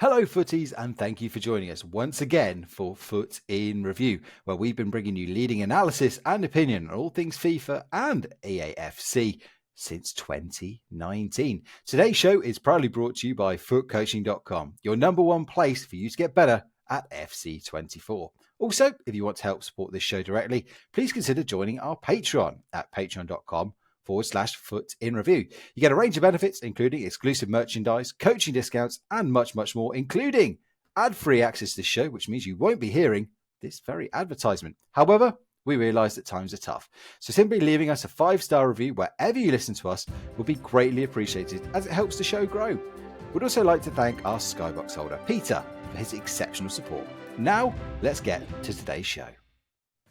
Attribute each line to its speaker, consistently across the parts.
Speaker 1: Hello footies, and thank you for joining us once again for FUT in Review, where we've been bringing you leading analysis and opinion on all things FIFA and EAFC since 2019. Today's show is proudly brought to you by futcoaching.com, your number one place for you to get better at FC24. Also, if you want to help support this show directly, please consider joining our Patreon at patreon.com/FUT in Review. You get a range of benefits, including exclusive merchandise, coaching discounts, and much, much more, including ad-free access to this show, which means you won't be hearing this very advertisement. However, we realise that times are tough. So simply leaving us a 5-star review wherever you listen to us would be greatly appreciated, as it helps the show grow. We'd also like to thank our Skybox holder, Peter, for his exceptional support. Now, let's get to today's show.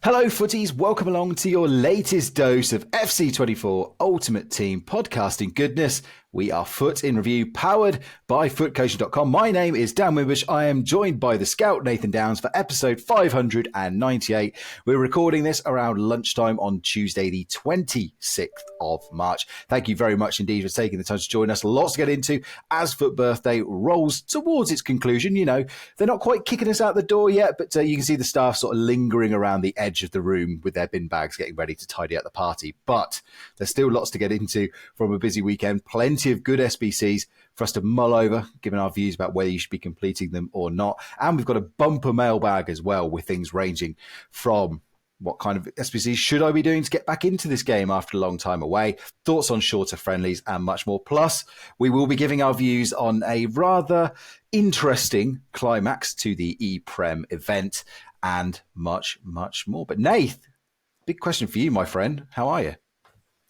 Speaker 1: Hello footies, welcome along to your latest dose of FC24 Ultimate Team podcasting goodness. We are FUT in Review, powered by futcoaching.com. My name is Dan Wimbush. I am joined by the scout Nathan Downs for episode 598. We're recording this around lunchtime on Tuesday, the 26th of March. Thank you very much indeed for taking the time to join us. Lots to get into as FUT Birthday rolls towards its conclusion. You know, they're not quite kicking us out the door yet, but you can see the staff sort of lingering around the edge of the room with their bin bags getting ready to tidy up the party. But there's still lots to get into from a busy weekend. Plenty of good SBCs for us to mull over, given our views about whether you should be completing them or not. And we've got a bumper mailbag as well, with things ranging from what kind of SBCs should I be doing to get back into this game after a long time away, thoughts on shorter friendlies, and much more. Plus, we will be giving our views on a rather interesting climax to the E-Prem event and much, much more. But Nath, big question for you, my friend. How are you?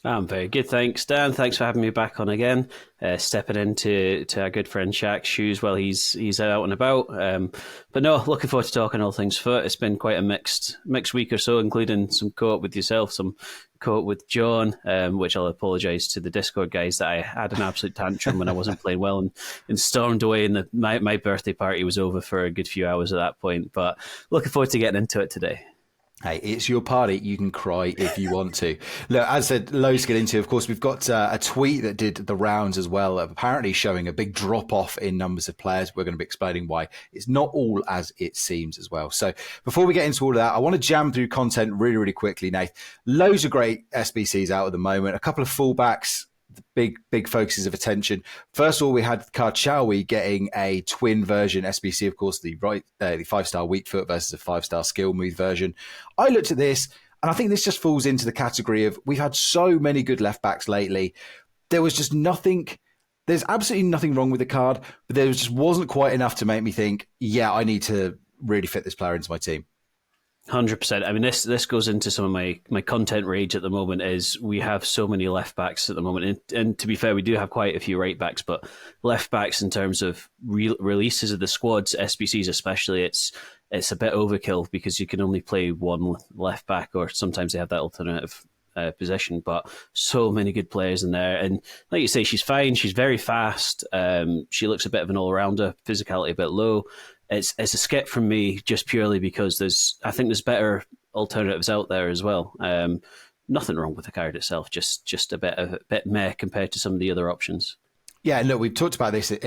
Speaker 2: I'm very good, thanks, Dan. Thanks for having me back on again. Stepping into our good friend Shaq's shoes while he's out and about. But no, looking forward to talking all things FUT. It's been quite a mixed week or so, including some co-op with yourself, some co-op with John, which I'll apologise to the Discord guys that I had an absolute tantrum when I wasn't playing well and stormed away, and my birthday party was over for a good few hours at that point. But looking forward to getting into it today.
Speaker 1: Hey, it's your party. You can cry if you want to. Look, as I said, loads to get into. Of course, we've got a tweet that did the rounds as well, apparently showing a big drop-off in numbers of players. We're going to be explaining why it's not all as it seems as well. So before we get into all of that, I want to jam through content really, really quickly, Nate. Loads of great SBCs out at the moment. A couple of fullbacks, the big focuses of attention. First of all, we had Karchawi getting a twin version SBC, of course, the 5-star weak foot versus a 5-star skill move version. I looked at this, and I think this just falls into the category of we've had so many good left backs lately. There was just nothing. There's absolutely nothing wrong with the card, but there just wasn't quite enough to make me think, yeah, I need to really fit this player into my team.
Speaker 2: 100%. I mean, this goes into some of my content rage at the moment. Is we have so many left backs at the moment, and to be fair, we do have quite a few right backs, but left backs in terms of releases of the squads, SBCs especially, it's a bit overkill because you can only play one left back, or sometimes they have that alternative position. But so many good players in there, and like you say, she's fine. She's very fast. She looks a bit of an all-rounder. Physicality a bit low. It's a skip from me just purely because I think there's better alternatives out there as well. Nothing wrong with the card itself, just a bit meh compared to some of the other options.
Speaker 1: Yeah, look, we've talked about this over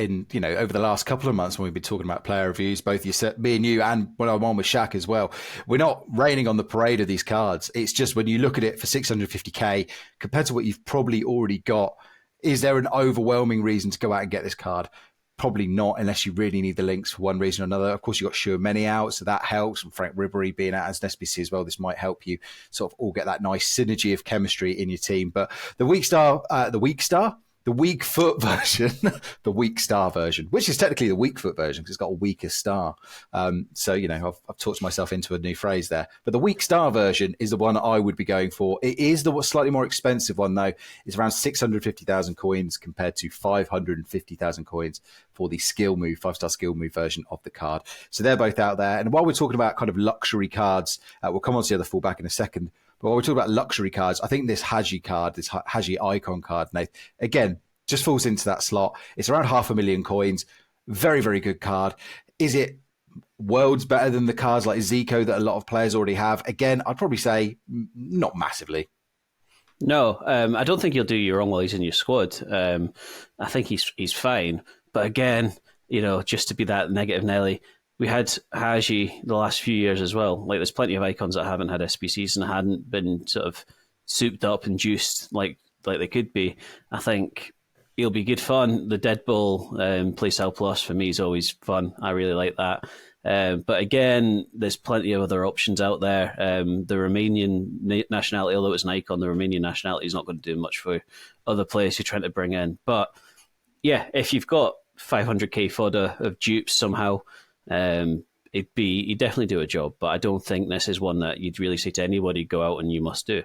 Speaker 1: the last couple of months when we've been talking about player reviews, both me and you, and when I'm on with Shaq as well. We're not raining on the parade of these cards. It's just when you look at it for 650k compared to what you've probably already got, is there an overwhelming reason to go out and get this card? Probably not, unless you really need the links for one reason or another. Of course, you've got Sure out, so that helps. And Frank Ribery being out as an SBC as well, this might help you sort of all get that nice synergy of chemistry in your team. But the weak foot version, the weak star version, which is technically the weak foot version because it's got a weaker star. So, I've talked myself into a new phrase there. But the weak star version is the one I would be going for. It is the slightly more expensive one, though. It's around 650,000 coins compared to 550,000 coins for the skill move, 5-star skill move version of the card. So they're both out there. And while we're talking about kind of luxury cards, we'll come on to the other fullback in a second. But when we talk about luxury cards, I think this Haji card, this Haji icon card, Nate, again, just falls into that slot. It's around 500,000 coins. Very, very good card. Is it worlds better than the cards like Zico that a lot of players already have? Again, I'd probably say not massively.
Speaker 2: No, I don't think he'll do you wrong while he's in your squad. I think he's fine. But again, just to be that negative Nelly. We had Haji the last few years as well. Like, there's plenty of icons that haven't had SBCs and hadn't been sort of souped up and juiced like they could be. I think it'll be good fun. The Dead Bull Playstyle Plus for me is always fun. I really like that. But again, there's plenty of other options out there. The Romanian nationality, although it's an icon, the Romanian nationality is not going to do much for other players you're trying to bring in. But yeah, if you've got 500k fodder of dupes somehow, you'd definitely do a job. But I don't think this is one that you'd really say to anybody, go out and you must do.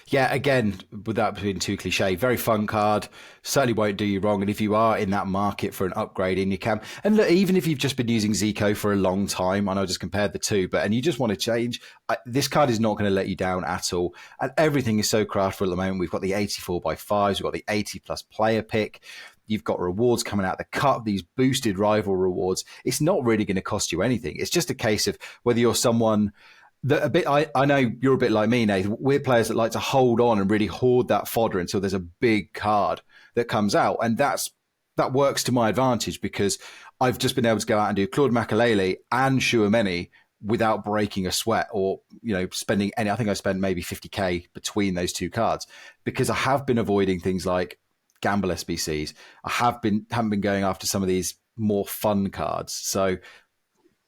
Speaker 1: Yeah, again, without being too cliche, very fun card. Certainly won't do you wrong. And if you are in that market for an upgrade in your cam, and look, even if you've just been using Zico for a long time, I know I just compared the two, and you just want to change, this card is not going to let you down at all. And everything is so craftable at the moment. We've got the 84x5s, we've got the 80 plus player pick. You've got rewards coming out the cup, these boosted rival rewards. It's not really going to cost you anything. It's just a case of whether you're someone I know you're a bit like me, Nate. We're players that like to hold on and really hoard that fodder until there's a big card that comes out. And that works to my advantage because I've just been able to go out and do Claude Makalele and Chouameni without breaking a sweat or, spending any. I think I spent maybe 50k between those two cards because I have been avoiding things like gamble SBCs. I haven't been going after some of these more fun cards. So,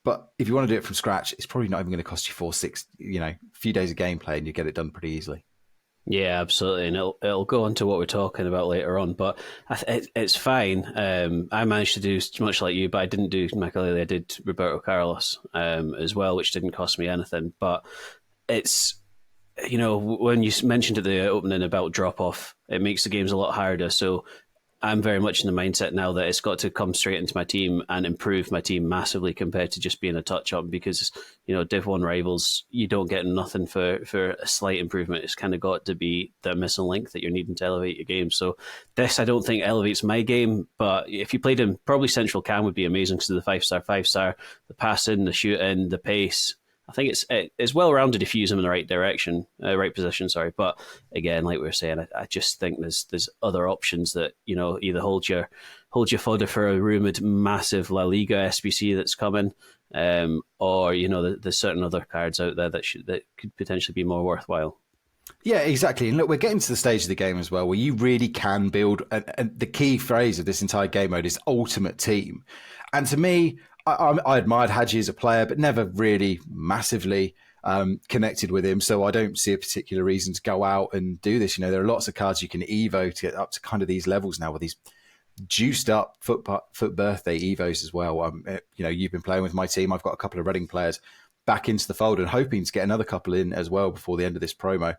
Speaker 1: but if you want to do it from scratch, it's probably not even going to cost you 4-6, a few days of gameplay and you get it done pretty easily.
Speaker 2: Yeah, absolutely. And it'll go on to what we're talking about later on, but it's fine. I managed to do much like you, but I didn't do Makalele. I did Roberto Carlos as well, which didn't cost me anything. But it's, when you mentioned at the opening about drop-off, it makes the games a lot harder. So I'm very much in the mindset now that it's got to come straight into my team and improve my team massively compared to just being a touch-up because, Div 1 rivals, you don't get nothing for a slight improvement. It's kind of got to be the missing link that you're needing to elevate your game. So this, I don't think, elevates my game, but if you played in, probably Central Cam would be amazing because of the 5-star, the passing, the shooting, the pace. I think it's well-rounded if you use them in the right direction, right position, sorry. But again, like we were saying, I just think there's other options that, either hold your fodder for a rumoured massive La Liga SBC that's coming, or, there's certain other cards out there that could potentially be more worthwhile.
Speaker 1: Yeah, exactly. And look, we're getting to the stage of the game as well where you really can build, and the key phrase of this entire game mode is ultimate team. And to me, I admired Haji as a player, but never really massively connected with him. So I don't see a particular reason to go out and do this. There are lots of cards you can Evo to get up to kind of these levels now with these juiced up FUT Birthday Evos as well. You've been playing with my team. I've got a couple of Reading players back into the fold and hoping to get another couple in as well before the end of this promo,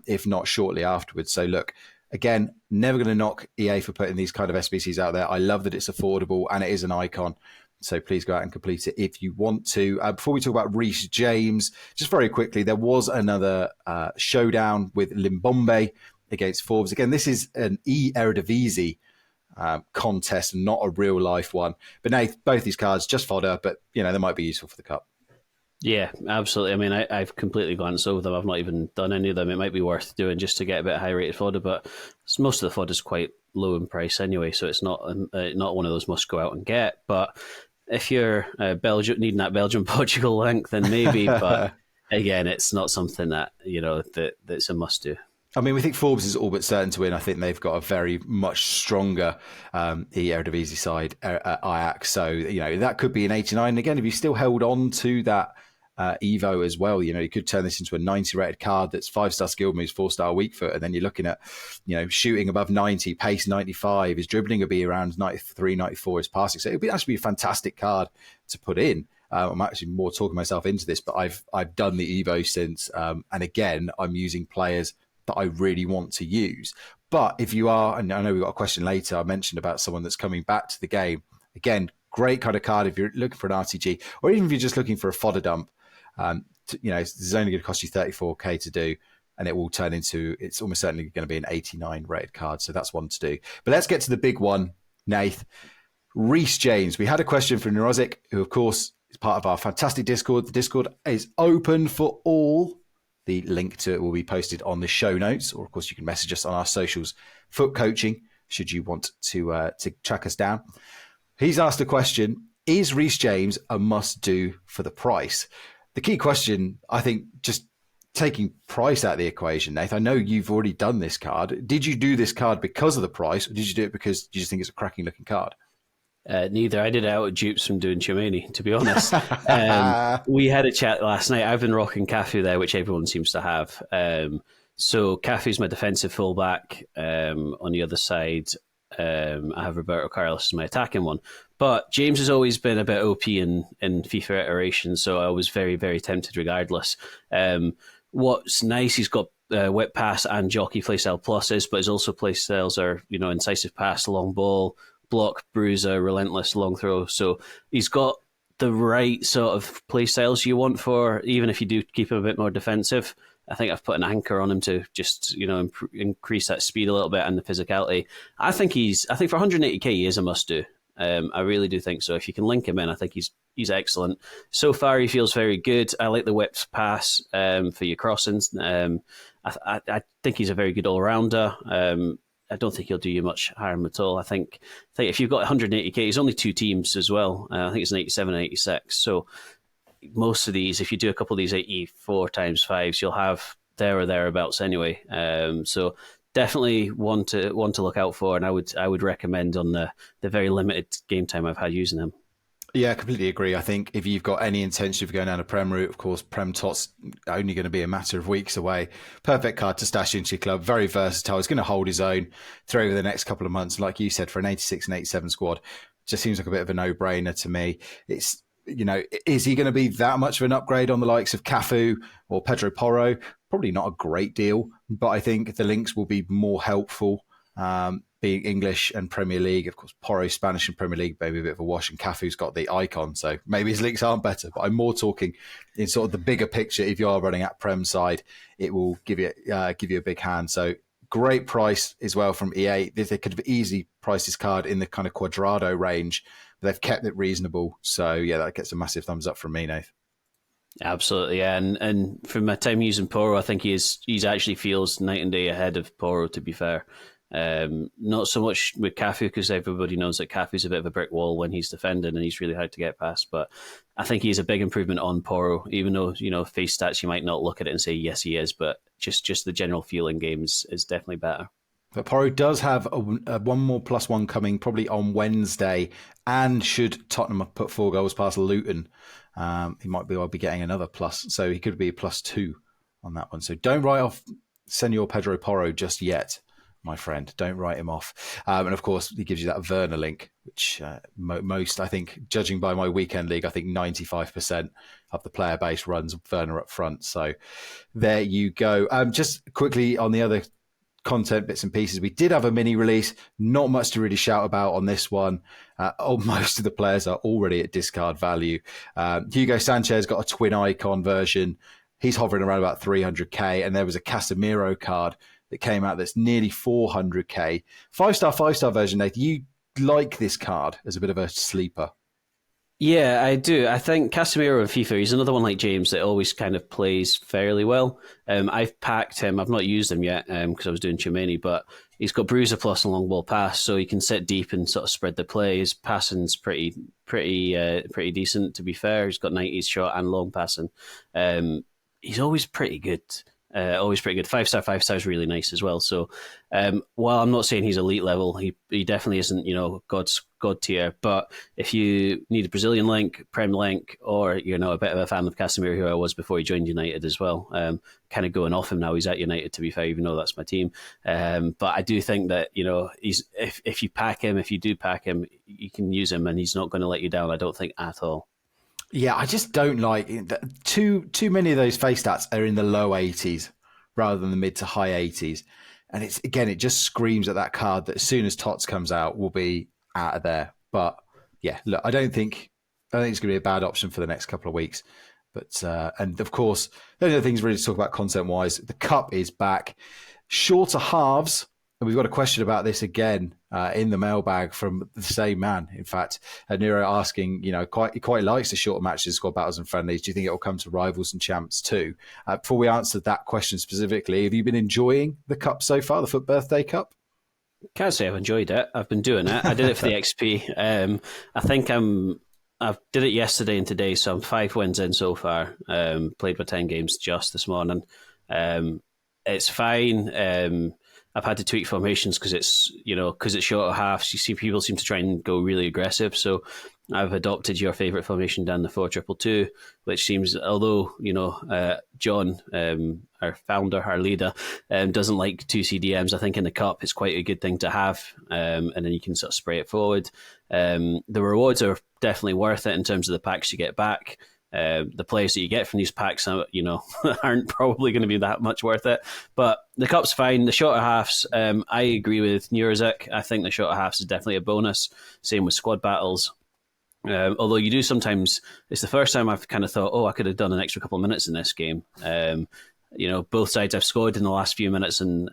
Speaker 1: if not shortly afterwards. So look, again, never going to knock EA for putting these kind of SBCs out there. I love that it's affordable and it is an icon. So please go out and complete it if you want to. Before we talk about Reece James, just very quickly, there was another showdown with Limbombe against Forbes. Again, this is an Eredivisie contest, not a real life one. But Nath, both these cards just fodder, but they might be useful for the cup.
Speaker 2: Yeah, absolutely. I mean, I've completely glanced over them. I've not even done any of them. It might be worth doing just to get a bit of high-rated fodder, but most of the fodder is quite low in price anyway, so it's not one of those must go out and get. But if you're needing that Belgium-Portugal link, then maybe. But again, it's not something that that's a must-do.
Speaker 1: I mean, we think Forbes is all but certain to win. I think they've got a very much stronger Eredivisie side, Ajax. So, that could be an 89. And again, if you still held on to that Evo as well, you could turn this into a 90 rated card that's 5-star skill moves, 4-star weak foot. And then you're looking at, shooting above 90, pace 95, his dribbling will be around 93, 94, his passing. So it would actually be a fantastic card to put in. I'm actually more talking myself into this, but I've done the Evo since. And again, I'm using players that I really want to use. But if you are, and I know we've got a question later, I mentioned about someone that's coming back to the game. Again, great kind of card if you're looking for an RTG, or even if you're just looking for a fodder dump. It's only going to cost you 34k to do, and it will turn into, it's almost certainly going to be an 89 rated card. So that's one to do. But let's get to the big one, Nath. Reece James. We had a question from Neurozic, who of course is part of our fantastic Discord. The Discord is open for all. The link to it will be posted on the show notes, or of course you can message us on our socials. FUT Coaching, should you want to track us down. He's asked a question: is Reece James a must-do for the price? The key question, I think, just taking price out of the equation, Nath. I know you've already done this card. Did you do this card because of the price, or did you do it because you just think it's a cracking-looking card?
Speaker 2: Neither. I did it out of dupes from doing Chimene, to be honest. We had a chat last night. I've been rocking Cafu there, which everyone seems to have. So Cafu's my defensive fullback. On the other side, I have Roberto Carlos as my attacking one. But James has always been a bit OP in FIFA iterations, so I was very, very tempted regardless. What's nice, he's got whip pass and jockey playstyle pluses, but his also playstyles are, incisive pass, long ball, block, bruiser, relentless, long throw. So he's got the right sort of play styles you want for, even if you do keep him a bit more defensive. I think I've put an anchor on him to just, increase that speed a little bit and the physicality. I think for 180k he is a must do. I really do think so. If you can link him in, I think he's excellent. So far, he feels very good. I like the whips pass for your crossings. I think he's a very good all-rounder. I don't think he'll do you much harm at all. I think if you've got 180k, he's only 2 teams as well. I think it's an 87 and 86. So most of these, if you do a couple of these 84 times 5s, you'll have there or thereabouts anyway. So definitely one to look out for, and I would recommend on the very limited game time I've had using him.
Speaker 1: Yeah, I completely agree. I think if you've got any intention of going down a Prem route, of course, Prem Tot's only going to be a matter of weeks away. Perfect card to stash into your club. Very versatile. He's going to hold his own through over the next couple of months. Like you said, for an 86 and 87 squad, just seems like a bit of a no-brainer to me. It's, is he going to be that much of an upgrade on the likes of Cafu or Pedro Porro? Probably not a great deal, but I think the links will be more helpful. Being English and Premier League, of course, Porro Spanish and Premier League, maybe a bit of a wash, and Cafu's got the icon, so maybe his links aren't better. But I'm more talking in sort of the bigger picture. If you are running at Prem side, it will give you a big hand. So great price as well from EA. They could have easily priced this card in the kind of Quadrado range, but they've kept it reasonable. So yeah, that gets a massive thumbs up from me, Nath.
Speaker 2: Absolutely, yeah. And from my time using Porro, I think he's actually feels night and day ahead of Porro, to be fair. Not so much with Cafu, because everybody knows that Cafu's a bit of a brick wall when he's defending and he's really hard to get past, but I think he's a big improvement on Porro, even though face stats you might not look at it and say yes he is, but just the general feel in games is definitely better.
Speaker 1: But Porro does have a one more +1 coming probably on Wednesday, and should Tottenham have put 4 goals past Luton, he might be getting another plus, so he could be a +2 on that one. So don't write off Senor Pedro Porro just yet, my friend. Don't write him off. And of course, he gives you that Werner link, which most, I think, judging by my weekend league, I think 95% of the player base runs Werner up front. So there you go. Just quickly on the other content bits and pieces, we did have a mini release. Not much to really shout about on this one. Most of the players are already at discard value. Hugo Sanchez got a twin icon version. He's hovering around about 300k, and there was a Casemiro card that came out that's nearly 400k. 5-star version, Nate. You like this card as a bit of a sleeper?
Speaker 2: Yeah, I do. I think Casemiro in FIFA, he's another one like James that always kind of plays fairly well. I've packed him. I've not used him yet because I was doing Chimene, but he's got bruiser plus and long ball pass, so he can sit deep and sort of spread the play. His passing's pretty decent, to be fair. He's got 90s shot and long passing. He's always pretty good. 5-star is really nice as well. So while I'm not saying he's elite level, he definitely isn't god tier, but if you need a Brazilian link, Prem link, or a bit of a fan of Casemiro, who I was before he joined United as well, kind of going off him now, he's at United, to be fair, even though that's my team, but I do think that he's if you do pack him, you can use him and he's not going to let you down, I don't think, at all.
Speaker 1: Yeah, I just don't like too many of those face stats are in the low 80s rather than the mid to high 80s. And it just screams at that card that as soon as Tots comes out, will be out of there. But yeah, look, I don't think it's going to be a bad option for the next couple of weeks. But and of course, the only other things really to talk about content wise, the cup is back. Shorter halves. And we've got a question about this again in the mailbag from the same man. In fact, Nero asking, he quite likes the shorter matches, squad battles and friendlies. Do you think it will come to rivals and champs too? Before we answer that question specifically, have you been enjoying the cup so far, the FUT Birthday Cup?
Speaker 2: Can't say I've enjoyed it. I've been doing it. I did it for the XP. I think I did it yesterday and today, so I'm 5 wins in so far. Played my 10 games just this morning. It's fine. I've had to tweak formations because it's shorter halves. You see, people seem to try and go really aggressive. So I've adopted your favourite formation down the 4-2-2, which seems, although John, our founder, our leader, doesn't like 2 CDMs. I think in the cup it's quite a good thing to have, and then you can sort of spray it forward. The rewards are definitely worth it in terms of the packs you get back. The players that you get from these packs, aren't probably going to be that much worth it. But the cup's fine. The shorter halves, I agree with Neurozik. I think the shorter halves is definitely a bonus. Same with squad battles. Although you do sometimes, it's the first time I've kind of thought, I could have done an extra couple of minutes in this game. Both sides have scored in the last few minutes and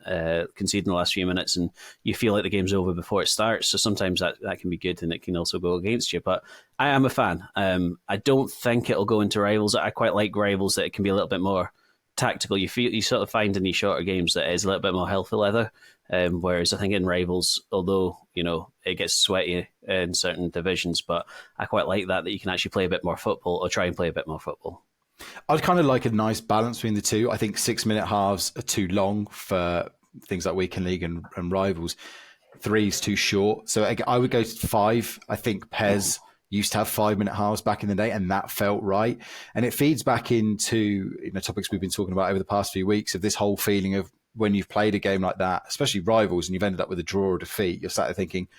Speaker 2: conceded in the last few minutes, and you feel like the game's over before it starts. So sometimes that can be good, and it can also go against you. But I am a fan. I don't think it'll go into Rivals. I quite like Rivals, that it can be a little bit more tactical. You sort of find in these shorter games that it's a little bit more hell for leather. Whereas I think in Rivals, although it gets sweaty in certain divisions, but I quite like that you can actually play a bit more football, or try and play a bit more football.
Speaker 1: I'd kind of like a nice balance between the two. I think 6-minute halves are too long for things like Weekend League and Rivals. 3 is too short. So I would go to 5. I think Pez used to have 5-minute halves back in the day, and that felt right. And it feeds back into topics we've been talking about over the past few weeks, of this whole feeling of when you've played a game like that, especially Rivals, and you've ended up with a draw or defeat, you're sat there thinking,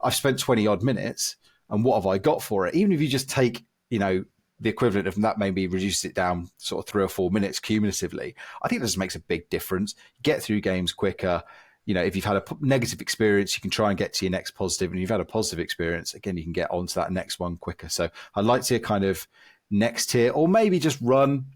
Speaker 1: I've spent 20 odd minutes, and what have I got for it? Even if you just take, the equivalent of that, maybe reduces it down sort of 3 or 4 minutes cumulatively, I think this makes a big difference. You get through games quicker. If you've had a negative experience, you can try and get to your next positive. And if you've had a positive experience, again, you can get onto that next one quicker. So I'd like to see a kind of next tier, or maybe just run.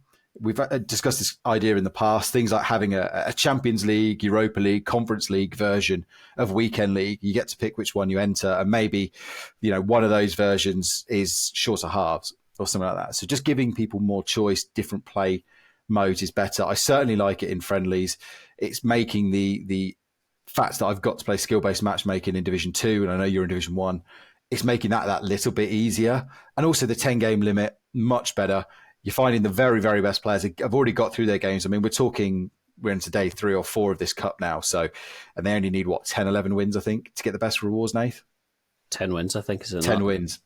Speaker 1: We've discussed this idea in the past, things like having a Champions League, Europa League, Conference League version of Weekend League. You get to pick which one you enter, and maybe, one of those versions is shorter halves or something like that. So just giving people more choice, different play modes is better. I certainly like it in friendlies. It's making the fact that I've got to play skill-based matchmaking in Division 2, and I know you're in Division 1, it's making that little bit easier. And also the 10-game limit, much better. You're finding the very, very best players have already got through their games. I mean, we're into day 3 or 4 of this cup now. So, and they only need 10, 11 wins, I think, to get the best rewards, Nath?
Speaker 2: 10 wins, I think, is enough.
Speaker 1: 10 wins.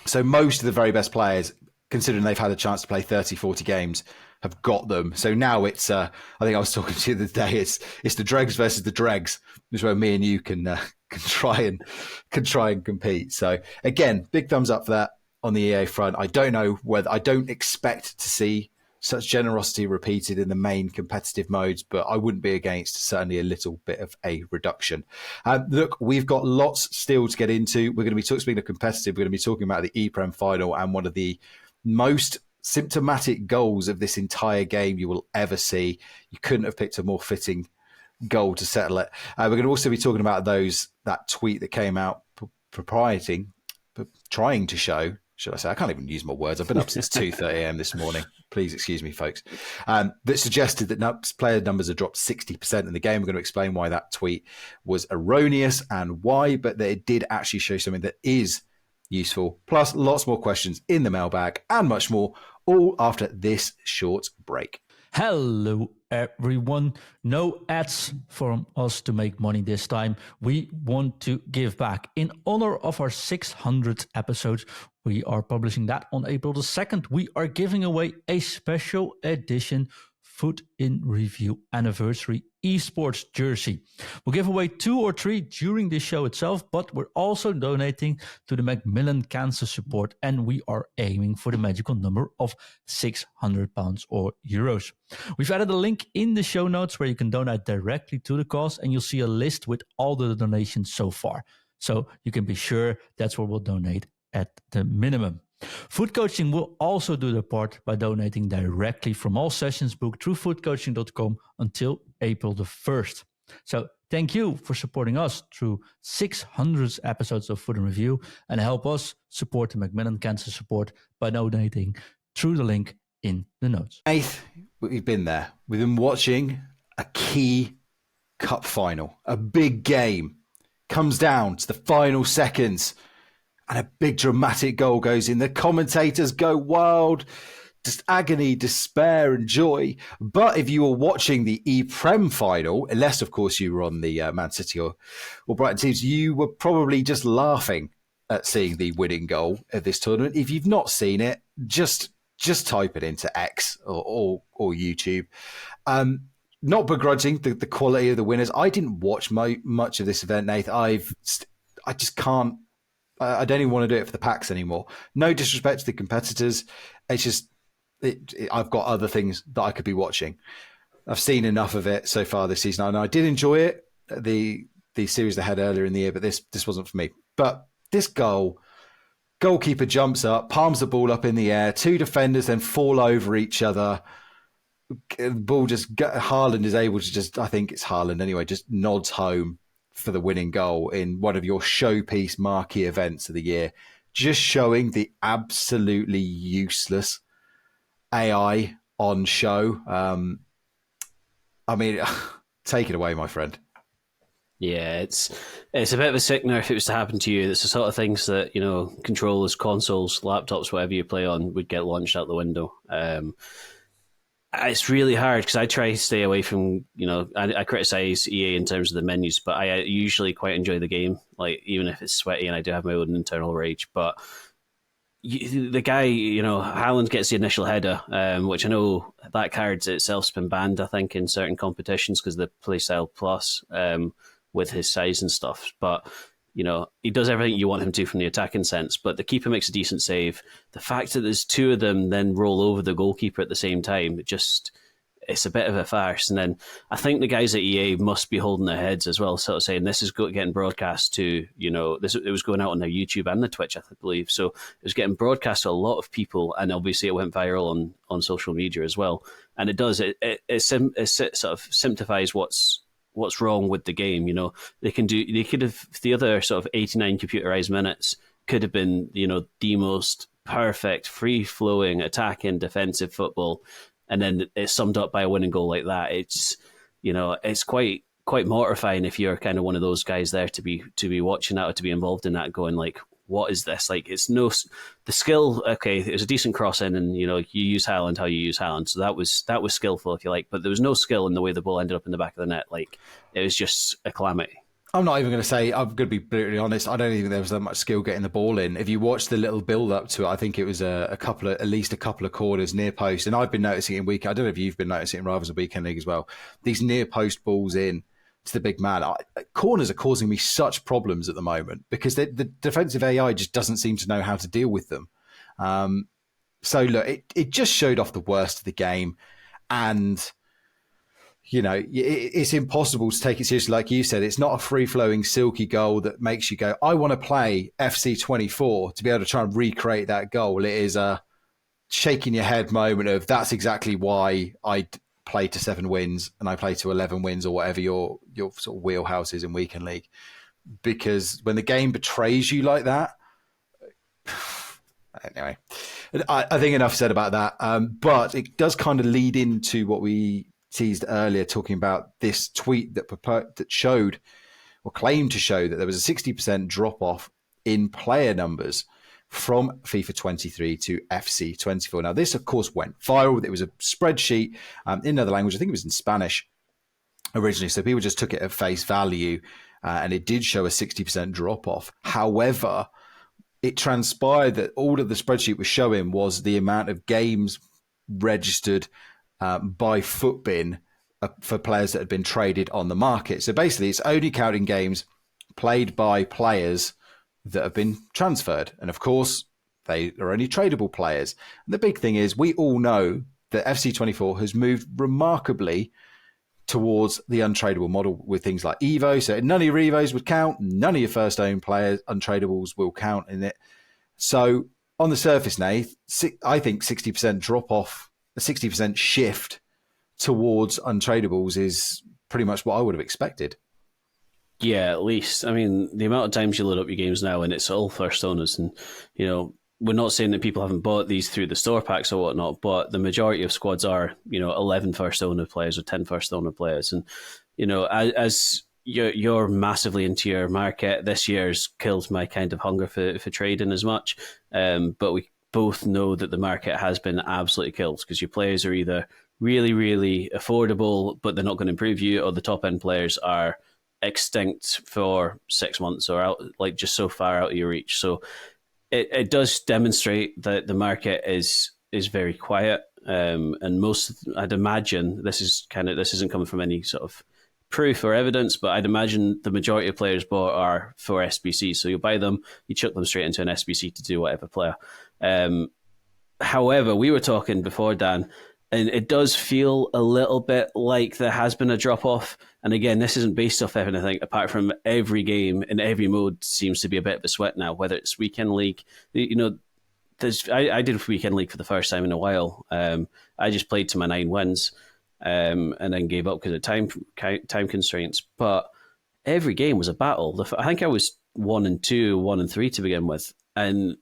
Speaker 1: So most of the very best players, considering they've had a chance to play 30, 40 games, have got them. So now it's, I think I was talking to you the other day, it's the dregs versus the dregs, which is where me and you can try and compete. So again, big thumbs up for that on the EA front. I don't expect to see such generosity repeated in the main competitive modes, but I wouldn't be against certainly a little bit of a reduction. Look, we've got lots still to get into. We're going to be speaking of competitive, we're going to be talking about the EPREM final and one of the most symptomatic goals of this entire game you will ever see. You couldn't have picked a more fitting goal to settle it. We're going to also be talking about that tweet that came out trying to show, should I say, I can't even use my words. I've been up since 2:30 a.m. this morning. Please excuse me, folks. That suggested that player numbers have dropped 60% in the game. We're going to explain why that tweet was erroneous and why, but that it did actually show something that is useful. Plus, lots more questions in the mailbag and much more, all after this short break.
Speaker 3: Hello, everyone. No ads from us to make money this time. We want to give back. In honor of our 600th episode, we are publishing that on April the 2nd. We are giving away a special edition FUT in Review anniversary esports jersey. We'll give away 2 or 3 during the show itself, but we're also donating to the Macmillan Cancer Support, and we are aiming for the magical number of £600 or euros. We've added a link in the show notes where you can donate directly to the cause, and you'll see a list with all the donations so far. So you can be sure that's where we'll donate at the minimum. FUT Coaching will also do their part by donating directly from all sessions booked through futcoaching.com until April the 1st. So thank you for supporting us through 600 episodes of FUT in Review, and help us support the Macmillan Cancer Support by donating through the link in the notes.
Speaker 1: Nath, we've been there. We've been watching a key cup final, a big game comes down to the final seconds and a big dramatic goal goes in. The commentators go wild, just agony, despair, and joy. But if you were watching the E-Prem final, unless, of course, you were on the Man City or Brighton teams, you were probably just laughing at seeing the winning goal of this tournament. If you've not seen it, just type it into X or YouTube. Not begrudging the quality of the winners. I didn't watch much of this event, Nath. I just can't. I don't even want to do it for the packs anymore. No disrespect to the competitors. It's just I've got other things that I could be watching. I've seen enough of it so far this season, and I did enjoy it. The series they had earlier in the year, but this wasn't for me. But this goalkeeper jumps up, palms the ball up in the air. Two defenders then fall over each other. The ball Haaland is able to just, I think it's Haaland anyway, just nods home for the winning goal in one of your showpiece marquee events of the year, just showing the absolutely useless AI on show. I mean, take it away, my friend.
Speaker 2: Yeah, it's a bit of a sickener if it was to happen to you. It's the sort of things that, controllers, consoles, laptops, whatever you play on, would get launched out the window. It's really hard because I try to stay away from, I criticize EA in terms of the menus, but I usually quite enjoy the game, like even if it's sweaty and I do have my own internal rage. But the guy, Haaland gets the initial header, which I know that card itself's been banned, I think, in certain competitions because of the Playstyle Plus with his size and stuff. But he does everything you want him to from the attacking sense, but the keeper makes a decent save. The fact that there's two of them then roll over the goalkeeper at the same time, it's a bit of a farce. And then I think the guys at EA must be holding their heads as well, sort of saying this is getting broadcast to, it was going out on their YouTube and the Twitch, I believe. So it was getting broadcast to a lot of people, and obviously it went viral on social media as well. And it sort of sympathies what's wrong with the game. The other sort of 89 computerized minutes could have been, the most perfect, free-flowing, attacking, defensive football, and then it's summed up by a winning goal like that. It's quite mortifying if you're kind of one of those guys there to be watching that or to be involved in that, going like, what is this? Like, it's the skill. Okay, it was a decent cross in, and you use Haaland how you use Haaland, so that was skillful, if you like. But there was no skill in the way the ball ended up in the back of the net. Like, it was just a calamity.
Speaker 1: I'm not even going to say. I'm going to be brutally honest. I don't even think there was that much skill getting the ball in. If you watch the little build up to it, I think it was at least a couple of corners near post, and I've been noticing it in weekend. I don't know if you've been noticing it in Rivals of Weekend League as well. These near post balls in to the big man. Corners are causing me such problems at the moment because the defensive AI just doesn't seem to know how to deal with them. So look, it just showed off the worst of the game, and it's impossible to take it seriously. Like you said, it's not a free-flowing, silky goal that makes you go, I want to play FC 24 to be able to try and recreate that goal. It is a shaking your head moment of that's exactly why I play to 7 wins and I play to 11 wins or whatever your sort of wheelhouse is in Weekend League. Because when the game betrays you like that, anyway, I think enough said about that. But it does kind of lead into what we teased earlier, talking about this tweet that showed or claimed to show that there was a 60% drop off in player numbers from FIFA 23 to FC 24. Now, this, of course, went viral. It was a spreadsheet in another language. I think it was in Spanish originally. So people just took it at face value, and it did show a 60% drop off. However, it transpired that all of the spreadsheet was showing was the amount of games registered by Futbin for players that had been traded on the market. So basically, it's only counting games played by players that have been transferred. And of course, they are only tradable players. And the big thing is, we all know that FC24 has moved remarkably towards the untradeable model with things like Evo. So none of your Evos would count. None of your first own players, untradables, will count in it. So on the surface, Nath, I think 60% drop off, a 60% shift towards untradables is pretty much what I would have expected.
Speaker 2: Yeah, at least. I mean, the amount of times you load up your games now and it's all first owners, and, we're not saying that people haven't bought these through the store packs or whatnot, but the majority of squads are, 11 first owner players or 10 first owner players. And, as you're massively into your market. This year's killed my kind of hunger for trading as much. But we both know that the market has been absolutely killed because your players are either really, really affordable, but they're not going to improve you, or the top end players are extinct for 6 months or out, like just so far out of your reach. So it does demonstrate that the market is very quiet. And most, I'd imagine, this isn't coming from any sort of proof or evidence, but I'd imagine the majority of players bought are for SBCs. So you buy them, you chuck them straight into an SBC to do whatever player. However, we were talking before, Dan, and it does feel a little bit like there has been a drop-off. And again, this isn't based off anything, apart from every game in every mode seems to be a bit of a sweat now, whether it's Weekend League. I did Weekend League for the first time in a while. I just played to my 9 wins and then gave up because of time constraints. But every game was a battle. I think I was 1-2, 1-3 to begin with. And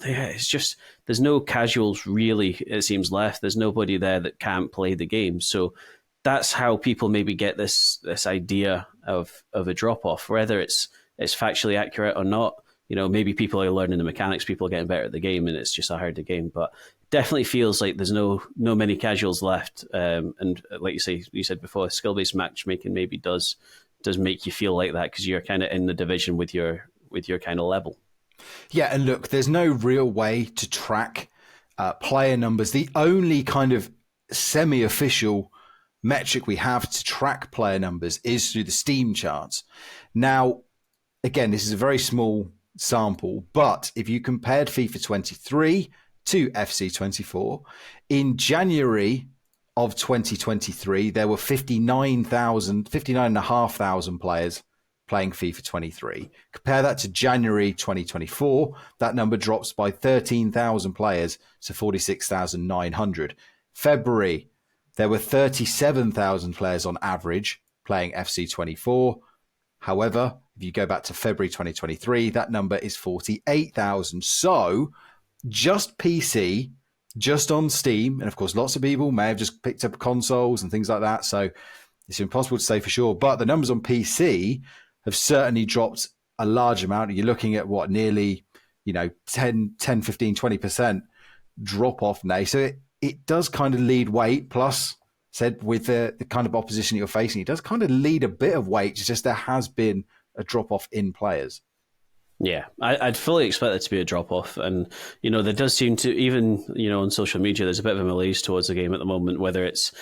Speaker 2: yeah, it's just, there's no casuals really, it seems, left. There's nobody there that can't play the game. So that's how people maybe get this idea of a drop-off, whether it's factually accurate or not. Maybe people are learning the mechanics, people are getting better at the game, and it's just a harder game. But definitely feels like there's no many casuals left. And like you said before, skill-based matchmaking maybe does make you feel like that because you're kind of in the division with your kind of level.
Speaker 1: Yeah, and look, there's no real way to track player numbers. The only kind of semi-official metric we have to track player numbers is through the Steam charts. Now, again, this is a very small sample, but if you compared FIFA 23 to FC 24, in January of 2023, there were 59,500 players playing FIFA 23. Compare that to January 2024, that number drops by 13,000 players to 46,900. February, there were 37,000 players on average playing FC 24. However, if you go back to February 2023, that number is 48,000. So just PC, just on Steam, and of course, lots of people may have just picked up consoles and things like that. So it's impossible to say for sure. But the numbers on PC have certainly dropped a large amount. You're looking at nearly, 10, 15, 20% drop off now. So it does kind of lead weight. Plus, said with the kind of opposition you're facing, it does kind of lead a bit of weight. It's just there has been a drop off in players.
Speaker 2: Yeah, I'd fully expect there to be a drop off, and there does seem to, even on social media, there's a bit of a malaise towards the game at the moment. Whether it's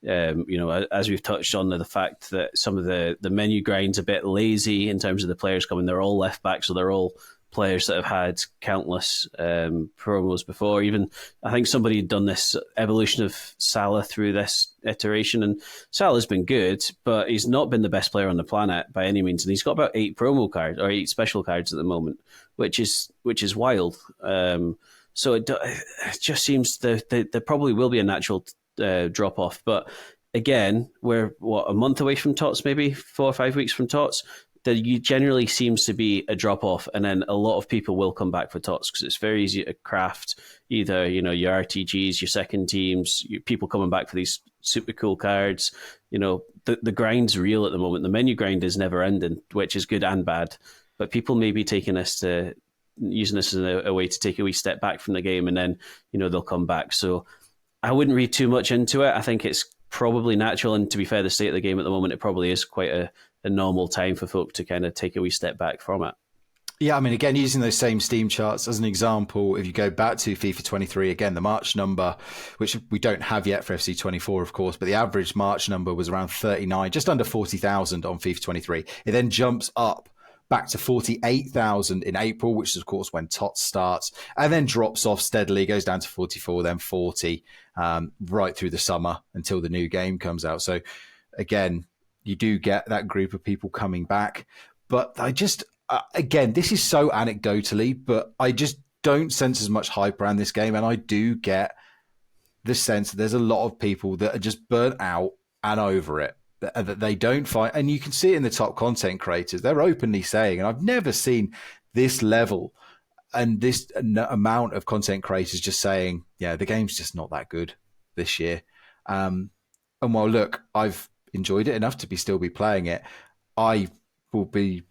Speaker 2: as we've touched on, the fact that some of the menu grind's a bit lazy in terms of the players coming. They're all left backs, so they're all players that have had countless promos before. Even I think somebody had done this evolution of Salah through this iteration, and Salah's been good, but he's not been the best player on the planet by any means. And he's got about 8 promo cards or 8 special cards at the moment, which is wild. So it just seems there probably will be a natural drop off. But again, we're a month away from TOTS, maybe 4 or 5 weeks from TOTS. There generally seems to be a drop off, and then a lot of people will come back for TOTS because it's very easy to craft either your RTGs, your second teams, people coming back for these super cool cards. The grind's real at the moment. The menu grind is never ending, which is good and bad. But people may be using this as a way to take a wee step back from the game, and then they'll come back. So I wouldn't read too much into it. I think it's probably natural, and to be fair, the state of the game at the moment, it probably is quite a normal time for folk to kind of take a wee step back from it.
Speaker 1: Yeah, I mean, again, using those same Steam charts as an example, if you go back to FIFA 23, again, the March number, which we don't have yet for FC 24, of course, but the average March number was around 39, just under 40,000 on FIFA 23. It then jumps up back to 48,000 in April, which is, of course, when TOTS starts, and then drops off steadily, goes down to 44, then 40, right through the summer until the new game comes out. So, again, you do get that group of people coming back. But I just, again, this is so anecdotally, but I just don't sense as much hype around this game. And I do get the sense that there's a lot of people that are just burnt out and over it, that they don't find. And you can see it in the top content creators. They're openly saying, and I've never seen this level and this amount of content creators just saying, yeah, the game's just not that good this year. And while, look, I've enjoyed it enough to still be playing it, I will be.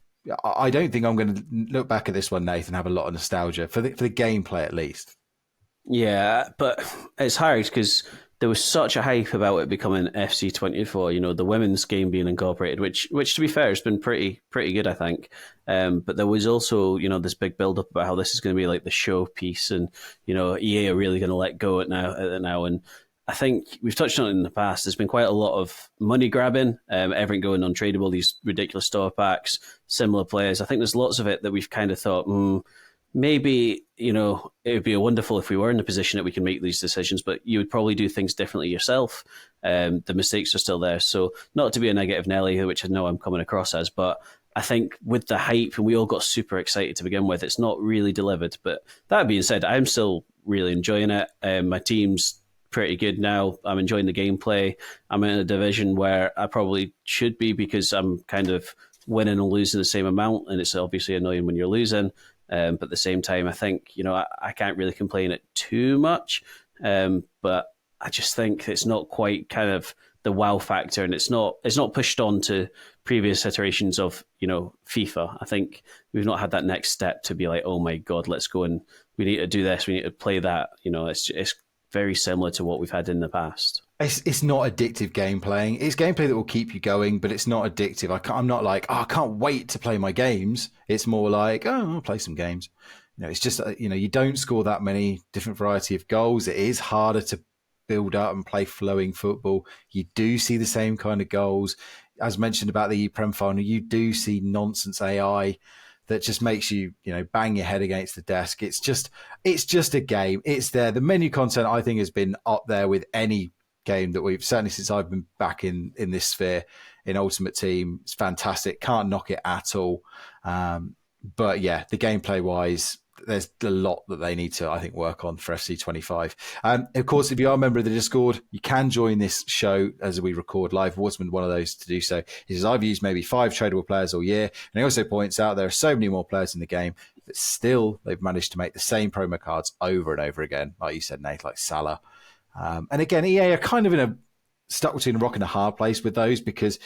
Speaker 1: I don't think I'm going to look back at this one, Nathan, and have a lot of nostalgia for the gameplay at least.
Speaker 2: Yeah, but it's hard because there was such a hype about it becoming FC24. You know, the women's game being incorporated, which to be fair has been pretty good, I think. But there was also, you know, this big build up about how this is going to be like the showpiece, and you know, EA are really going to let go at now. And I think we've touched on it in the past. There's been quite a lot of money grabbing, everything going untradeable, these ridiculous store packs, similar players. I think there's lots of it that we've kind of thought, maybe, you know, it would be wonderful if we were in a position that we can make these decisions, but you would probably do things differently yourself. The mistakes are still there. So not to be a negative Nelly, which I know I'm coming across as, but I think with the hype, and we all got super excited to begin with, it's not really delivered. But that being said, I'm still really enjoying it. My team's pretty good now. I'm enjoying the gameplay. I'm in a division where I probably should be because I'm kind of winning and losing the same amount, and it's obviously annoying when you're losing. But at the same time, I think, you know, I can't really complain it too much. But I just think it's not quite kind of the wow factor, and it's not pushed on to previous iterations of, you know, FIFA. I think we've not had that next step to be like, oh my God, let's go and we need to do this, we need to play that. You know, it's very similar to what we've had in the past.
Speaker 1: It's not addictive gameplay. It's gameplay that will keep you going, but it's not addictive. I'm not like, I can't wait to play my games. It's more like, I'll play some games. You know, it's just, you know, you don't score that many different variety of goals. It is harder to build up and play flowing football. You do see the same kind of goals. As mentioned about the Prem final, you do see nonsense AI that just makes you, you know, bang your head against the desk. It's just a game. It's there. The menu content, I think, has been up there with any game that we've, certainly since I've been back in this sphere in Ultimate Team. It's fantastic. Can't knock it at all. But yeah, the gameplay wise, there's a lot that they need to, I think, work on for FC25. Of course, if you are a member of the Discord, you can join this show as we record live. Waterman, one of those to do so. He says, I've used maybe 5 tradable players all year. And he also points out there are so many more players in the game, but still they've managed to make the same promo cards over and over again. Like you said, Nate, like Salah. And again, EA are kind of stuck between a rock and a hard place with those, because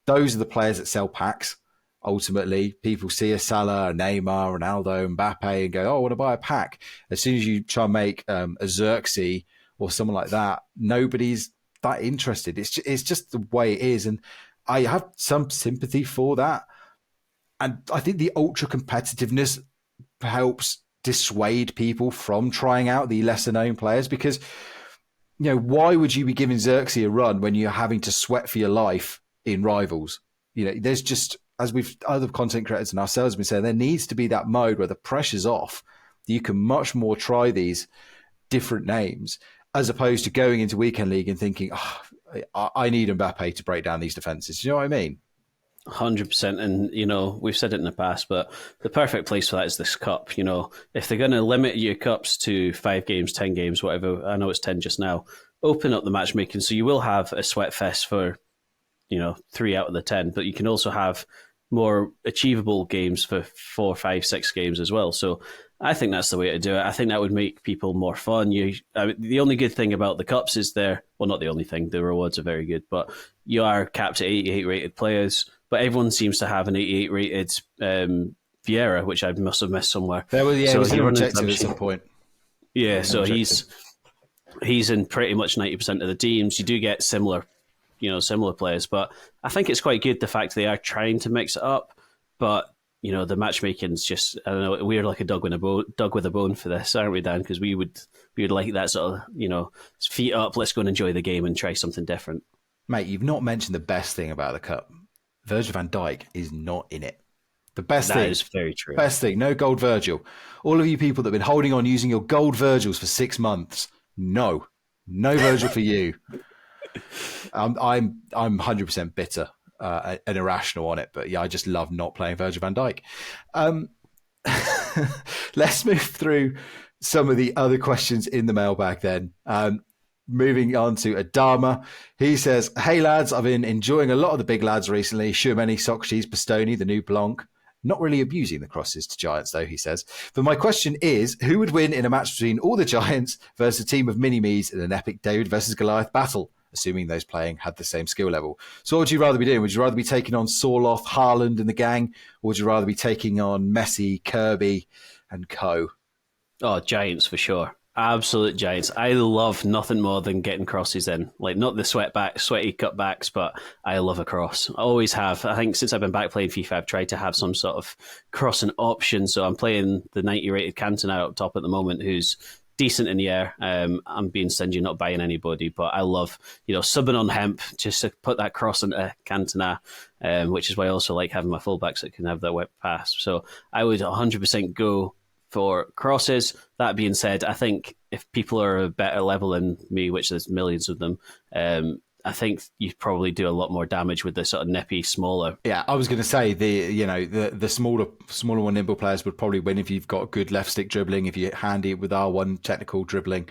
Speaker 1: those are the players that sell packs. Ultimately, people see a Salah, a Neymar, Ronaldo, Mbappe, and go, I want to buy a pack. As soon as you try and make a Xerxes or someone like that, nobody's that interested. It's just the way it is. And I have some sympathy for that. And I think the ultra competitiveness helps dissuade people from trying out the lesser known players, because, you know, why would you be giving Xerxes a run when you're having to sweat for your life in Rivals? You know, there's just, as other content creators and ourselves have been saying, there needs to be that mode where the pressure's off. You can much more try these different names, as opposed to going into Weekend League and thinking, I need Mbappe to break down these defenses. Do you know what I mean?
Speaker 2: 100%. And, you know, we've said it in the past, but the perfect place for that is this cup. You know, if they're going to limit your cups to 5 games, 10 games, whatever, I know it's 10 just now, open up the matchmaking. So you will have a sweat fest for, you know, 3 out of the 10, but you can also have more achievable games for 4, 5, 6 games as well. So I think that's the way to do it. I think that would make people more fun. The only good thing about the cups is well, not the only thing, the rewards are very good, but you are capped at 88 rated players, but everyone seems to have an 88 rated Vieira, which I must have missed somewhere.
Speaker 1: There was, yeah,
Speaker 2: so
Speaker 1: it was an objective at some point.
Speaker 2: Yeah, so he's in pretty much 90% of the teams. You do get similar players, but I think it's quite good the fact they are trying to mix it up. But, you know, the matchmaking's just, I don't know, we're like a dog with a bone for this, aren't we, Dan? Because we would like that sort of, you know, feet up, let's go and enjoy the game and try something different.
Speaker 1: Mate, you've not mentioned the best thing about the cup. Virgil van Dijk is not in it. The best thing.
Speaker 2: That is very true.
Speaker 1: Best thing, no gold Virgil. All of you people that have been holding on using your gold Virgils for 6 months, no Virgil for you. I'm 100% bitter and irrational on it, but yeah, I just love not playing Virgil van Dijk. Let's move through some of the other questions in the mailbag then. Moving on to Adama. He says, hey lads, I've been enjoying a lot of the big lads recently. Schumanni, Socrates, Bastoni, the new Blanc. Not really abusing the crosses to Giants, though, he says. But my question is, who would win in a match between all the Giants versus a team of mini-me's in an epic David versus Goliath battle? assuming those playing had the same skill level. So what would you rather be doing? Would you rather be taking on Sorloth, Haaland and the gang, or would you rather be taking on Messi, Kirby and co?
Speaker 2: Oh, Giants for sure. Absolute Giants. I love nothing more than getting crosses in. Like, not the sweaty cutbacks, but I love a cross. I always have. I think since I've been back playing FIFA, I've tried to have some sort of crossing option. So I'm playing the 90 rated Cantona up top at the moment, who's decent in the air. I'm being stingy, not buying anybody, but I love, subbing on Hemp just to put that cross into Cantona, which is why I also like having my fullbacks that can have that whip pass. So I would 100% go for crosses. That being said, I think if people are a better level than me, which there's millions of them, I think you probably do a lot more damage with the sort of nippy, smaller.
Speaker 1: Yeah, I was going to say the smaller, more nimble players would probably win if you've got good left stick dribbling, if you're handy with R1 technical dribbling,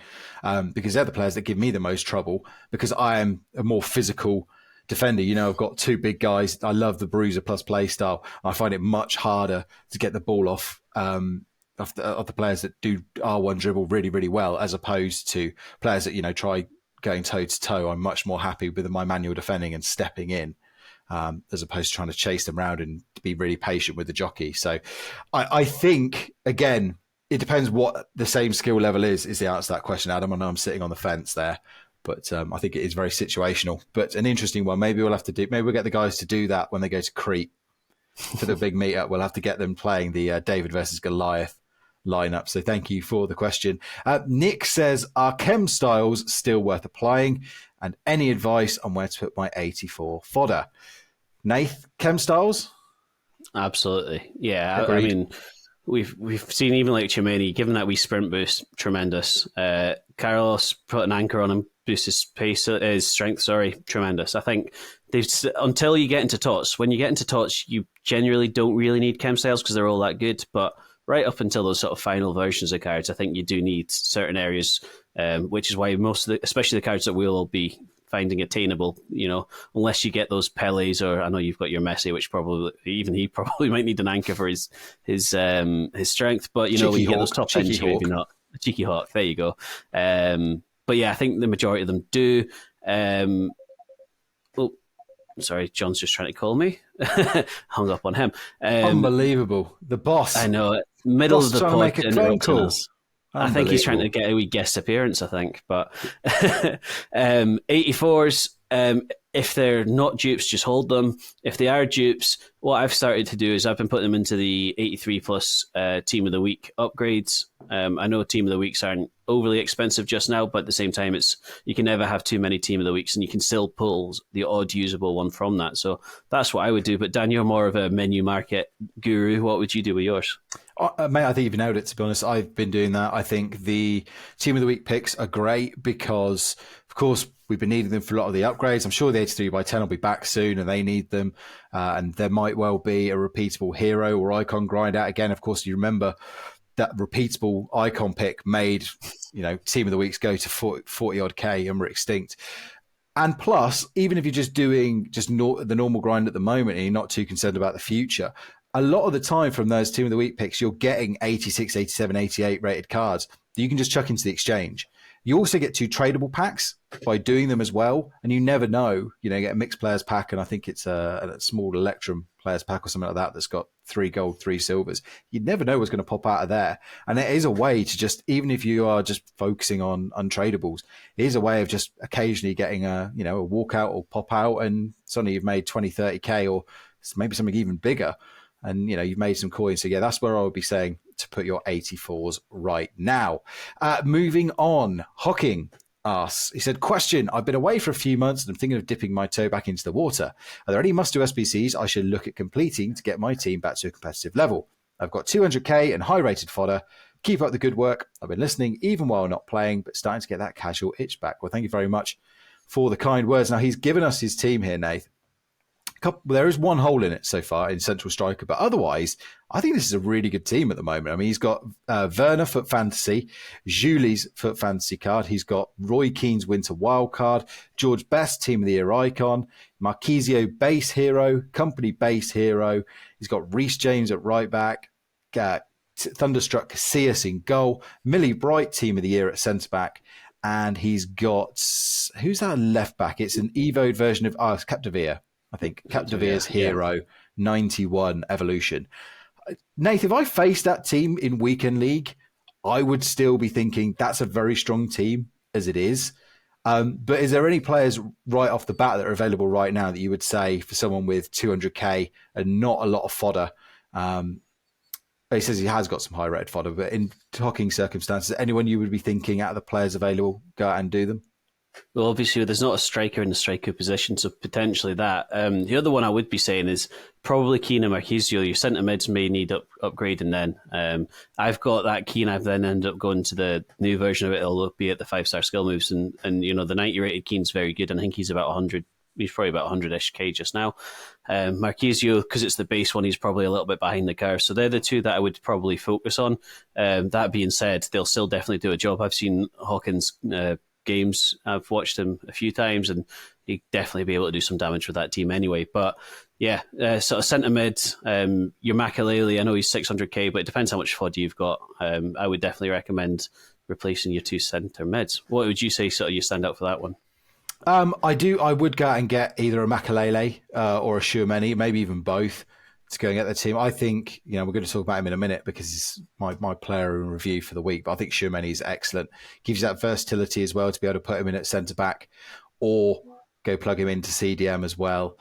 Speaker 1: because they're the players that give me the most trouble because I am a more physical defender. I've got two big guys. I love the bruiser plus play style. I find it much harder to get the ball off of the players that do R1 dribble really, really well, as opposed to players that, try going toe to toe. I'm much more happy with my manual defending and stepping in, as opposed to trying to chase them around and be really patient with the jockey. So I think, again, it depends what the same skill level is the answer to that question, Adam. I know I'm sitting on the fence there, but I think it is very situational. But an interesting one. Maybe we'll get the guys to do that when they go to Crete for the big meetup. We'll have to get them playing the David versus Goliath lineup. So thank you for the question. Nick says, are chem styles still worth applying? And any advice on where to put my 84 fodder? Nath, chem styles?
Speaker 2: Absolutely. Yeah.
Speaker 1: Agreed.
Speaker 2: I mean, we've seen even like Chimeni, given that wee sprint boost, tremendous. Carlos put an anchor on him, boost his strength, tremendous. I think until you get into TOTS, when you get into TOTS, you generally don't really need chem styles because they're all that good, but right up until those sort of final versions of cards, I think you do need certain areas, which is why especially the cards that we'll all be finding attainable, unless you get those Pelés, or I know you've got your Messi, which he probably might need an anchor for his strength. But when you get those top ends, maybe not. A cheeky hawk, there you go. But yeah, I think the majority of them do. Sorry, John's just trying to call me. Hung up on him.
Speaker 1: Unbelievable. The boss.
Speaker 2: I know. Middle of the pod.
Speaker 1: Make a phone call.
Speaker 2: I think he's trying to get a wee guest appearance, I think. But 84s, if they're not dupes, just hold them. If they are dupes, what I've started to do is I've been putting them into the 83 plus Team of the Week upgrades. I know Team of the Weeks aren't overly expensive just now, but at the same time, you can never have too many Team of the Weeks, and you can still pull the odd usable one from that. So that's what I would do. But Dan, you're more of a menu market guru. What would you do with yours?
Speaker 1: Mate, I think you've nailed it, to be honest. I've been doing that. I think the Team of the Week picks are great because, of course, we've been needing them for a lot of the upgrades. I'm sure the 83 by 10 will be back soon and they need them. And there might well be a repeatable hero or icon grind out. Again, of course, you remember that repeatable icon pick made, Team of the Weeks go to 40 odd K and were extinct. And plus, even if you're just doing the normal grind at the moment and you're not too concerned about the future, a lot of the time from those Team of the Week picks, you're getting 86, 87, 88 rated cards that you can just chuck into the exchange. You also get 2 tradable packs by doing them as well. And you never know, get a mixed players pack. And I think it's a small Electrum players pack or something like that that's got 3 gold, 3 silvers. You never know what's going to pop out of there. And it is a way to just, even if you are just focusing on untradables, it is a way of just occasionally getting a walkout or pop out and suddenly you've made 20, 30K or maybe something even bigger. And, you've made some coins. So, yeah, that's where I would be saying to put your 84s right now. Moving on, Hocking asks, he said, question, I've been away for a few months and I'm thinking of dipping my toe back into the water. Are there any must-do SBCs I should look at completing to get my team back to a competitive level? I've got 200K and high-rated fodder. Keep up the good work. I've been listening even while not playing, but starting to get that casual itch back. Well, thank you very much for the kind words. Now, he's given us his team here, Nath. There is one hole in it so far in central striker, but otherwise, I think this is a really good team at the moment. I mean, he's got Werner FUT Fantasy, Julie's FUT Fantasy card. He's got Roy Keane's Winter Wild card, George Best Team of the Year icon, Marquisio base hero, Company base hero. He's got Reece James at right back, Thunderstruck Casillas in goal, Millie Bright Team of the Year at centre back, and he's got, who's that left back? It's an evoed version of it's Capdevere, I think. Capdevere's Hero 91 Evolution. Nath, if I faced that team in Weekend League, I would still be thinking that's a very strong team as it is. But is there any players right off the bat that are available right now that you would say for someone with 200k and not a lot of fodder? He says he has got some high rated fodder, but in talking circumstances, anyone you would be thinking out of the players available, go out and do them?
Speaker 2: Well, obviously, there's not a striker in the striker position, so potentially that. The other one I would be saying is probably Keane and Marquisio. Your centre mids may need upgrading then. I've got that Keane. I've then ended up going to the new version of it. It'll be at the 5-star skill moves, and the 90 rated Keane's very good. And I think he's about 100. He's probably about 100-ish K just now. Marquisio, because it's the base one, he's probably a little bit behind the curve. So they're the two that I would probably focus on. That being said, they'll still definitely do a job. I've seen Hawkins' games. I've watched him a few times, and he'd definitely be able to do some damage with that team anyway. But yeah, sort of centre mid, your Makalele, I know he's 600k, but it depends how much fodder you've got. I would definitely recommend replacing your two centre mids. What would you say sort of you stand out for that one?
Speaker 1: I would go out and get either a Makalele or a Schumanni, maybe even both, to go and get the team. I think, we're going to talk about him in a minute because he's my player in review for the week, but I think Schumanni is excellent. Gives you that versatility as well to be able to put him in at centre-back or go plug him into CDM as well.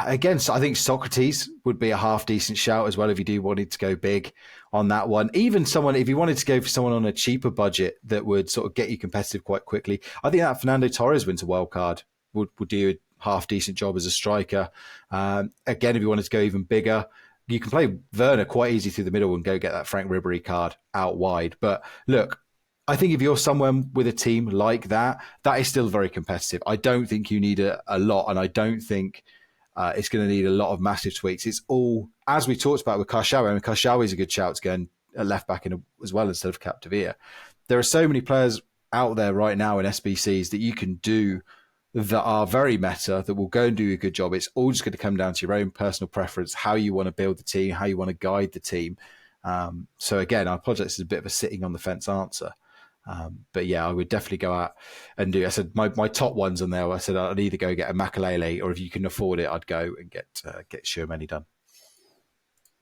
Speaker 1: Again, so I think Socrates would be a half-decent shout as well if you do wanted to go big on that one. Even someone, if you wanted to go for someone on a cheaper budget that would sort of get you competitive quite quickly, I think that Fernando Torres winter wildcard would do a half-decent job as a striker. Again, if you wanted to go even bigger, you can play Werner quite easy through the middle and go get that Frank Ribery card out wide. But look, I think if you're someone with a team like that, that is still very competitive. I don't think you need a lot, and I don't think it's going to need a lot of massive tweaks. It's all, as we talked about with Karshawi. I mean, Karshawi is a good shout to go and left back as well instead of Capdevere. There are so many players out there right now in SBCs that you can do that are very meta, that will go and do a good job. It's all just going to come down to your own personal preference, how you want to build the team, how you want to guide the team. So again, I apologize, this is a bit of a sitting on the fence answer. But yeah, I would definitely go out and do. I said my top ones on there. I said I'd either go get a Makalele, or if you can afford it, I'd go and get Shermany done.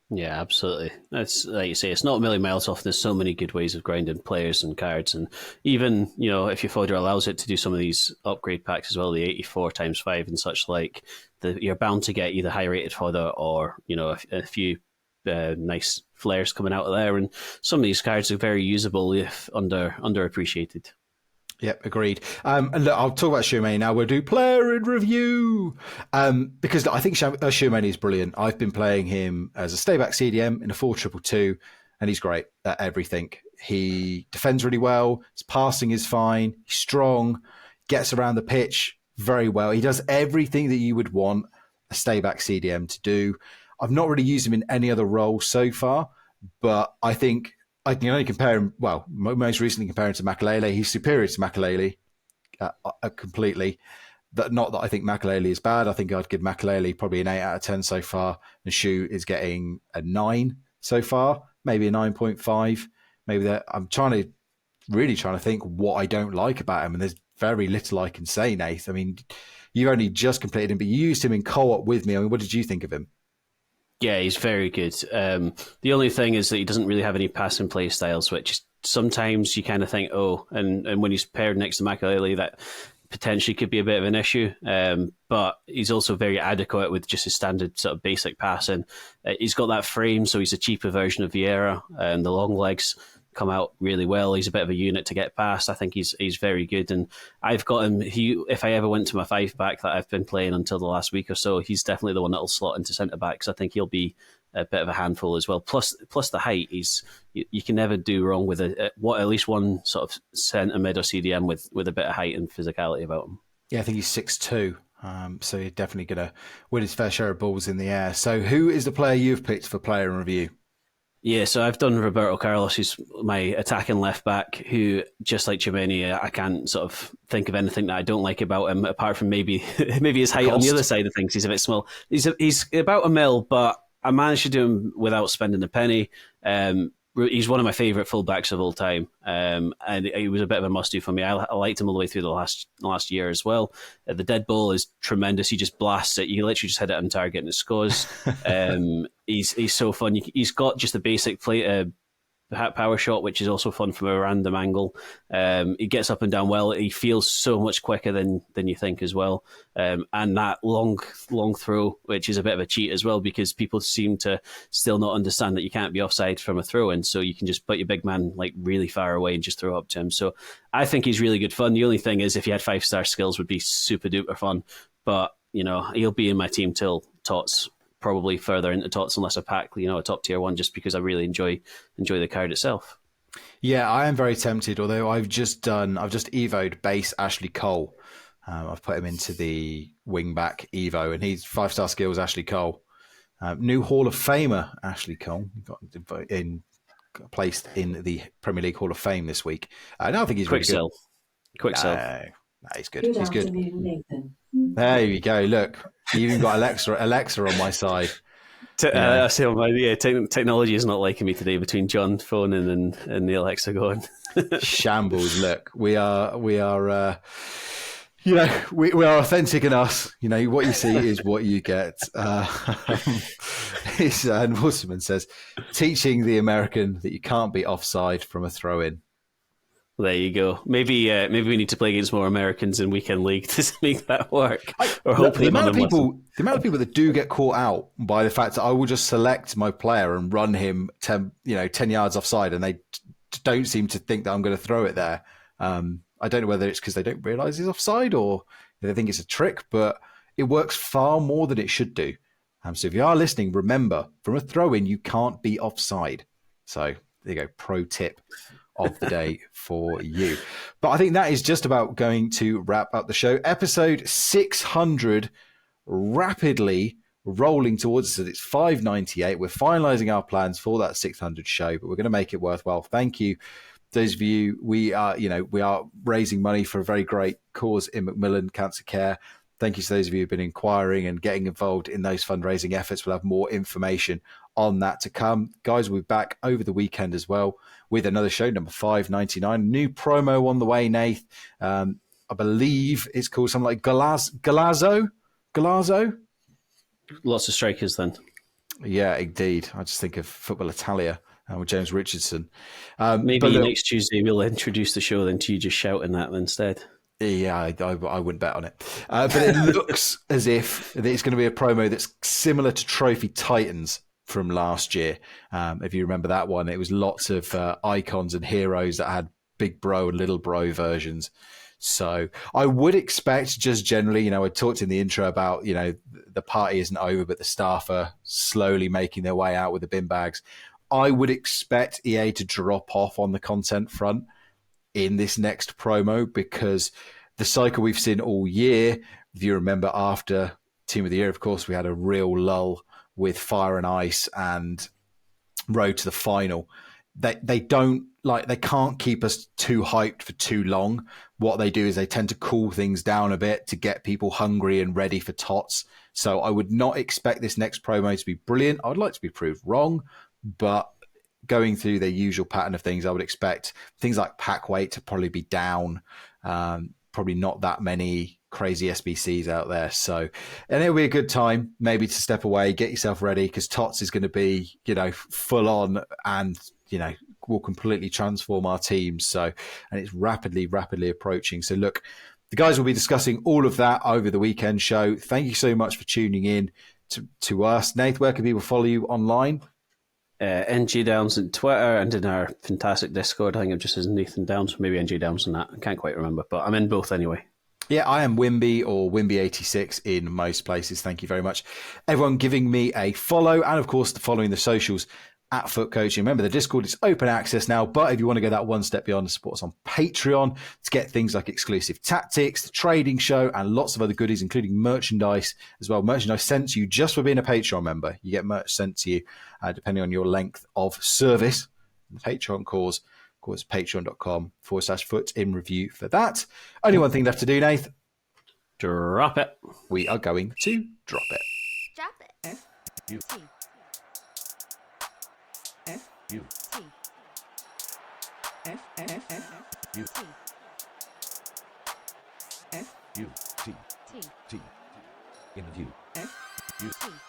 Speaker 2: Yeah, absolutely. That's like you say, it's not a million miles off. There's so many good ways of grinding players and cards, and even if your fodder allows it to do some of these upgrade packs as well, the 84 times 5 and such like, you're bound to get either high rated fodder or a few nice flares coming out of there, and some of these cards are very usable if underappreciated.
Speaker 1: Yep, agreed. And look, I'll talk about Schumanni now. We'll do player in review because I think Schumanni is brilliant. I've been playing him as a stayback CDM in a 4-2-2, and he's great at everything. He defends really well. His passing is fine. He's strong. Gets around the pitch very well. He does everything that you would want a stayback CDM to do. I've not really used him in any other role so far, but I think I can only compare him, well, most recently compare him to Makalele. He's superior to Makalele completely. Not that I think Makalele is bad. I think I'd give Makalele probably an 8 out of 10 so far. And Shu is getting a 9 so far, maybe a 9.5. Maybe that. I'm really trying to think what I don't like about him. And there's very little I can say, Nath. I mean, you only just completed him, but you used him in co-op with me. I mean, what did you think of him?
Speaker 2: Yeah, he's very good. The only thing is that he doesn't really have any pass and play styles, which sometimes you kind of think, and when he's paired next to Makalele, that potentially could be a bit of an issue. But he's also very adequate with just his standard sort of basic passing. He's got that frame, so he's a cheaper version of Vieira, and the long legs come out really well. He's a bit of a unit to get past. I think he's very good, and I've got him. If I ever went to my 5-back that I've been playing until the last week or so, he's definitely the one that'll slot into centre back, because I think he'll be a bit of a handful as well. Plus the height, you can never do wrong with at least one sort of centre mid or CDM with a bit of height and physicality about him.
Speaker 1: Yeah, I think he's 6'2", so you're definitely going to win his fair share of balls in the air. So who is the player you've picked for player in review?
Speaker 2: Yeah, so I've done Roberto Carlos, who's my attacking left back, who, just like Chimeni, I can't sort of think of anything that I don't like about him, apart from maybe his height on the other side of things. He's a bit small. He's about a mil, but I managed to do him without spending a penny. he's one of my favourite fullbacks of all time, and he was a bit of a must-do for me. I liked him all the way through the last year as well. The dead ball is tremendous. He just blasts it. You literally just hit it on target and it scores. He's so fun. He's got just the basic play. Power shot, which is also fun from a random angle. He gets up and down well. He feels so much quicker than you think as well. And that long throw, which is a bit of a cheat as well, because people seem to still not understand that you can't be offside from a throw in. So you can just put your big man like really far away and just throw up to him. So I think he's really good fun. The only thing is, if he had 5-star skills, would be super duper fun. But he'll be in my team till Tots. Probably further into Tots unless I pack, a top tier one, just because I really enjoy the card itself.
Speaker 1: Yeah, I am very tempted, although I've just evoed base Ashley Cole. I've put him into the wing-back Evo, and he's 5-star skills Ashley Cole. New Hall of Famer Ashley Cole placed in the Premier League Hall of Fame this week. I think he's
Speaker 2: quick
Speaker 1: really good.
Speaker 2: Quick sell.
Speaker 1: No, he's good. He's good. There you go. Look, you even got Alexa on my side.
Speaker 2: I say, technology is not liking me today, between John phoning and the Alexa going.
Speaker 1: Shambles. Look, we are authentic in us. What you see is what you get. And Wolfman says, teaching the American that you can't be offside from a throw-in.
Speaker 2: There you go. Maybe we need to play against more Americans in weekend league to make that work.
Speaker 1: The amount of people that do get caught out by the fact that I will just select my player and run him 10 yards offside, and they don't seem to think that I'm going to throw it there. I don't know whether it's because they don't realise he's offside or they think it's a trick, but it works far more than it should do. So if you are listening, remember, from a throw-in, you can't be offside. So there you go, pro tip of the day for you. But I think that is just about going to wrap up the show. Episode 600, rapidly rolling towards us. It's 598. We're finalising our plans for that 600 show, but we're going to make it worthwhile. Thank you, those of you. We are raising money for a very great cause in Macmillan Cancer Care. Thank you to those of you who've been inquiring and getting involved in those fundraising efforts. We'll have more information on that to come. Guys, we'll be back over the weekend as well with another show, number 599. New promo on the way, Nath. I believe it's called something like Galazzo?
Speaker 2: Lots of strikers then.
Speaker 1: Yeah, indeed. I just think of Football Italia with James Richardson.
Speaker 2: Maybe next Tuesday we'll introduce the show then to you just shouting that instead.
Speaker 1: Yeah, I wouldn't bet on it. But it looks as if it's going to be a promo that's similar to Trophy Titans from last year. If you remember that one, it was lots of icons and heroes that had big bro and little bro versions. So I would expect, just generally, I talked in the intro about, the party isn't over, but the staff are slowly making their way out with the bin bags. I would expect EA to drop off on the content front in this next promo, because the cycle we've seen all year, if you remember, after Team of the Year, of course, we had a real lull with Fire and Ice and Road to the Final. They can't keep us too hyped for too long. What they do is they tend to cool things down a bit to get people hungry and ready for Tots. So I would not expect this next promo to be brilliant. I'd like to be proved wrong, but going through their usual pattern of things, I would expect things like pack weight to probably be down. Probably not that many crazy SBCs out there. So, and it'll be a good time maybe to step away, get yourself ready, because Tots is going to be, full on and, will completely transform our teams. So, and it's rapidly approaching. So look, the guys will be discussing all of that over the weekend show. Thank you so much for tuning in to us. Nath, where can people follow you online?
Speaker 2: NG Downs on Twitter and in our fantastic Discord. I think I'm just as Nathan Downs, maybe NG Downs on that. I can't quite remember, but I'm in both anyway.
Speaker 1: Yeah, I am Wimby or Wimby86 in most places. Thank you very much. Everyone giving me a follow, and of course, following the socials at Foot Coaching. Remember, the Discord is open access now, but if you want to go that one step beyond, support us on Patreon to get things like exclusive tactics, the trading show, and lots of other goodies, including merchandise as well. Merchandise sent to you just for being a Patreon member. You get merch sent to you depending on your length of service. The Patreon cause, of course, patreon.com/FUTInreview for that. Only one thing left to do, Nath.
Speaker 2: Drop it.
Speaker 1: We are going to drop it.
Speaker 4: Drop it.
Speaker 5: You.
Speaker 4: T.
Speaker 5: You.
Speaker 4: T. F U T T in review. F U T